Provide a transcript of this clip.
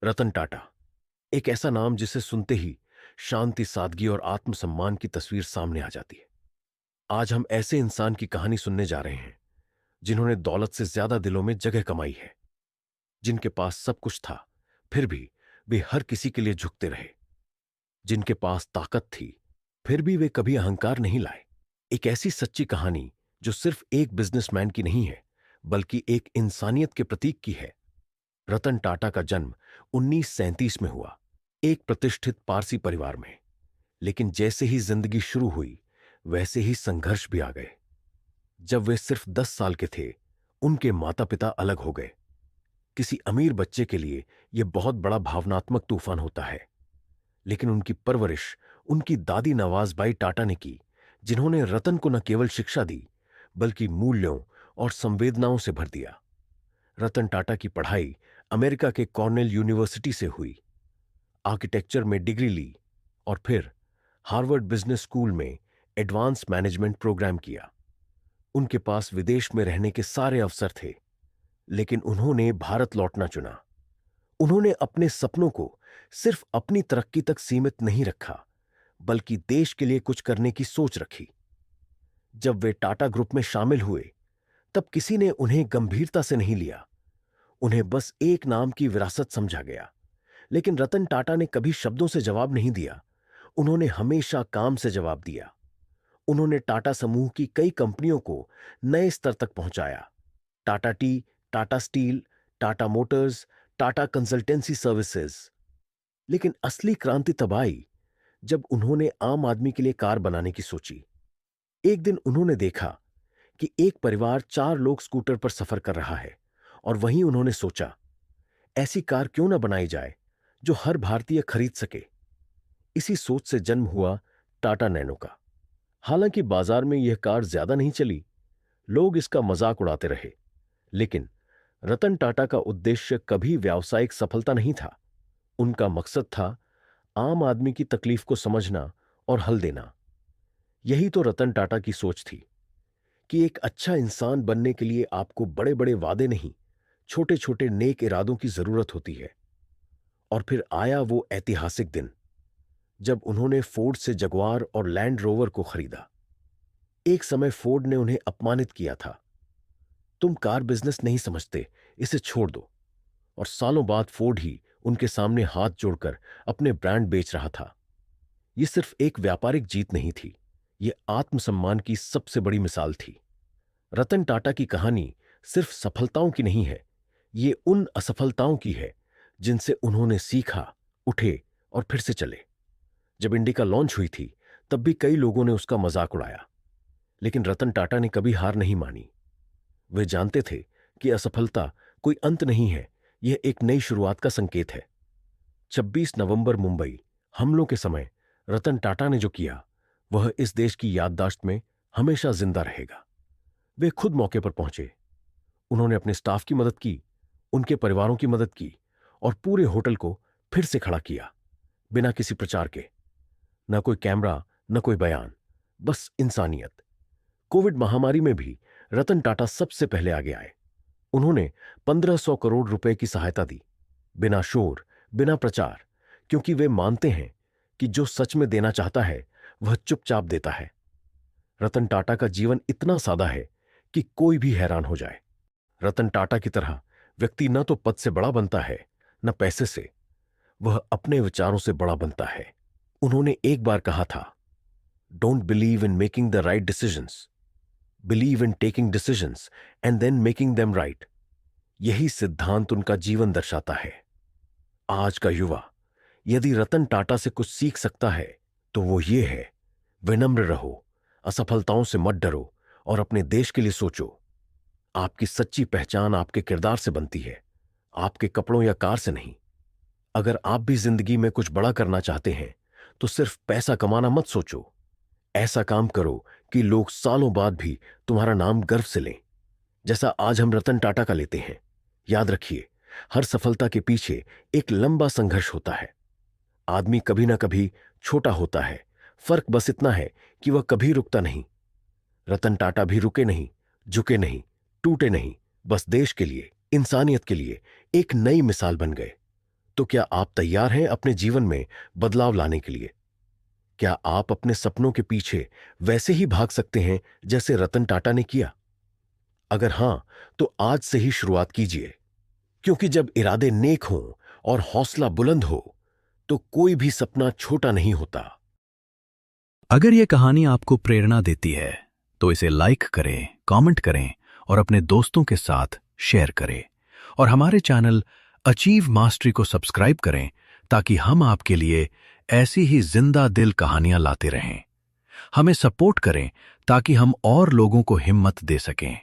रतन टाटा, एक ऐसा नाम जिसे सुनते ही शांति, सादगी और आत्मसम्मान की तस्वीर सामने आ जाती है। आज हम ऐसे इंसान की कहानी सुनने जा रहे हैं जिन्होंने दौलत से ज्यादा दिलों में जगह कमाई है, जिनके पास सब कुछ था, फिर भी वे हर किसी के लिए झुकते रहे, जिनके पास ताकत थी, फिर भी वे कभी अहंकार नहीं लाए। एक ऐसी सच्ची कहानी जो सिर्फ एक बिजनेसमैन की नहीं है, बल्कि एक इंसानियत के प्रतीक की है। रतन टाटा का जन्म 1937 में हुआ, एक प्रतिष्ठित पारसी परिवार में। लेकिन जैसे ही जिंदगी शुरू हुई, वैसे ही संघर्ष भी आ गए। जब वे सिर्फ 10 साल के थे, उनके माता पिता अलग हो गए। किसी अमीर बच्चे के लिए यह बहुत बड़ा भावनात्मक तूफान होता है, लेकिन उनकी परवरिश उनकी दादी नवाजबाई टाटा ने की, जिन्होंने रतन को न केवल शिक्षा दी, बल्कि मूल्यों और संवेदनाओं से भर दिया। रतन टाटा की पढ़ाई अमेरिका के कॉर्नेल यूनिवर्सिटी से हुई, आर्किटेक्चर में डिग्री ली और फिर हार्वर्ड बिजनेस स्कूल में एडवांस मैनेजमेंट प्रोग्राम किया। उनके पास विदेश में रहने के सारे अवसर थे, लेकिन उन्होंने भारत लौटना चुना। उन्होंने अपने सपनों को सिर्फ अपनी तरक्की तक सीमित नहीं रखा, बल्कि देश के लिए कुछ करने की सोच रखी। जब वे टाटा ग्रुप में शामिल हुए, तब किसी ने उन्हें गंभीरता से नहीं लिया। उन्हें बस एक नाम की विरासत समझा गया। लेकिन रतन टाटा ने कभी शब्दों से जवाब नहीं दिया, उन्होंने हमेशा काम से जवाब दिया। उन्होंने टाटा समूह की कई कंपनियों को नए स्तर तक पहुंचाया। Tata T, Tata steel, Tata Motors, Tata consultancy services. लेकिन असली क्रांति तब आई जब उन्होंने आम आदमी के लिए कार बनाने की सोची। एक दिन उन्होंने देखा कि एक परिवार 4 लोग स्कूटर पर सफर कर रहा है, और वहीं उन्होंने सोचा, ऐसी कार क्यों ना बनाई जाए जो हर भारतीय खरीद सके। इसी सोच से जन्म हुआ टाटा नैनो का। हालांकि बाजार में यह कार ज्यादा नहीं चली, लोग इसका मजाक उड़ाते रहे, लेकिन रतन टाटा का उद्देश्य कभी व्यावसायिक सफलता नहीं था। उनका मकसद था आम आदमी की तकलीफ को समझना और हल देना। यही तो रतन टाटा की सोच थी कि एक अच्छा इंसान बनने के लिए आपको बड़े बड़े वादे नहीं, छोटे छोटे नेक इरादों की जरूरत होती है। और फिर आया वो ऐतिहासिक दिन जब उन्होंने फोर्ड से जगुआर और लैंड रोवर को खरीदा। एक समय फोर्ड ने उन्हें अपमानित किया था, तुम कार बिजनेस नहीं समझते, इसे छोड़ दो। और सालों बाद फोर्ड ही उनके सामने हाथ जोड़कर अपने ब्रांड बेच रहा था। यह सिर्फ एक व्यापारिक जीत नहीं थी, यह आत्मसम्मान की सबसे बड़ी मिसाल थी। रतन टाटा की कहानी सिर्फ सफलताओं की नहीं है, ये उन असफलताओं की है जिनसे उन्होंने सीखा, उठे और फिर से चले। जब इंडिका लॉन्च हुई थी, तब भी कई लोगों ने उसका मजाक उड़ाया, लेकिन रतन टाटा ने कभी हार नहीं मानी। वे जानते थे कि असफलता कोई अंत नहीं है, यह एक नई शुरुआत का संकेत है। 26 नवंबर मुंबई हमलों के समय रतन टाटा ने जो किया, वह इस देश की याददाश्त में हमेशा जिंदा रहेगा। वे खुद मौके पर पहुंचे, उन्होंने अपने स्टाफ की मदद की, उनके परिवारों की मदद की और पूरे होटल को फिर से खड़ा किया, बिना किसी प्रचार के। न कोई कैमरा, न कोई बयान, बस इंसानियत। कोविड महामारी में भी रतन टाटा सबसे पहले आगे आए। उन्होंने 1500 करोड़ रुपए की सहायता दी, बिना शोर, बिना प्रचार, क्योंकि वे मानते हैं कि जो सच में देना चाहता है, वह चुपचाप देता है। रतन टाटा का जीवन इतना सादा है कि कोई भी हैरान हो जाए। रतन टाटा की तरह व्यक्ति न तो पद से बड़ा बनता है, न पैसे से, वह अपने विचारों से बड़ा बनता है। उन्होंने एक बार कहा था, don't believe in making the right decisions, believe in taking decisions and then making them right. यही सिद्धांत उनका जीवन दर्शाता है। आज का युवा यदि रतन टाटा से कुछ सीख सकता है, तो वो ये है, विनम्र रहो, असफलताओं से मत डरो और अपने देश के लिए सोचो। आपकी सच्ची पहचान आपके किरदार से बनती है, आपके कपड़ों या कार से नहीं। अगर आप भी जिंदगी में कुछ बड़ा करना चाहते हैं, तो सिर्फ पैसा कमाना मत सोचो। ऐसा काम करो कि लोग सालों बाद भी तुम्हारा नाम गर्व से लें, जैसा आज हम रतन टाटा का लेते हैं। याद रखिए, हर सफलता के पीछे एक लंबा संघर्ष होता है। आदमी कभी ना कभी छोटा होता है, फर्क बस इतना है कि वह कभी रुकता नहीं। रतन टाटा भी रुके नहीं, झुके नहीं, टूटे नहीं, बस देश के लिए, इंसानियत के लिए एक नई मिसाल बन गए। तो क्या आप तैयार हैं अपने जीवन में बदलाव लाने के लिए? क्या आप अपने सपनों के पीछे वैसे ही भाग सकते हैं जैसे रतन टाटा ने किया? अगर हां, तो आज से ही शुरुआत कीजिए, क्योंकि जब इरादे नेक हों और हौसला बुलंद हो, तो कोई भी सपना छोटा नहीं होता। अगर ये कहानी आपको प्रेरणा देती है तो इसे लाइक करें, कमेंट करें और अपने दोस्तों के साथ शेयर करें। और हमारे चैनल अचीव मास्टरी को सब्सक्राइब करें ताकि हम आपके लिए ऐसी ही जिंदा दिल कहानियां लाते रहें। हमें सपोर्ट करें ताकि हम और लोगों को हिम्मत दे सकें।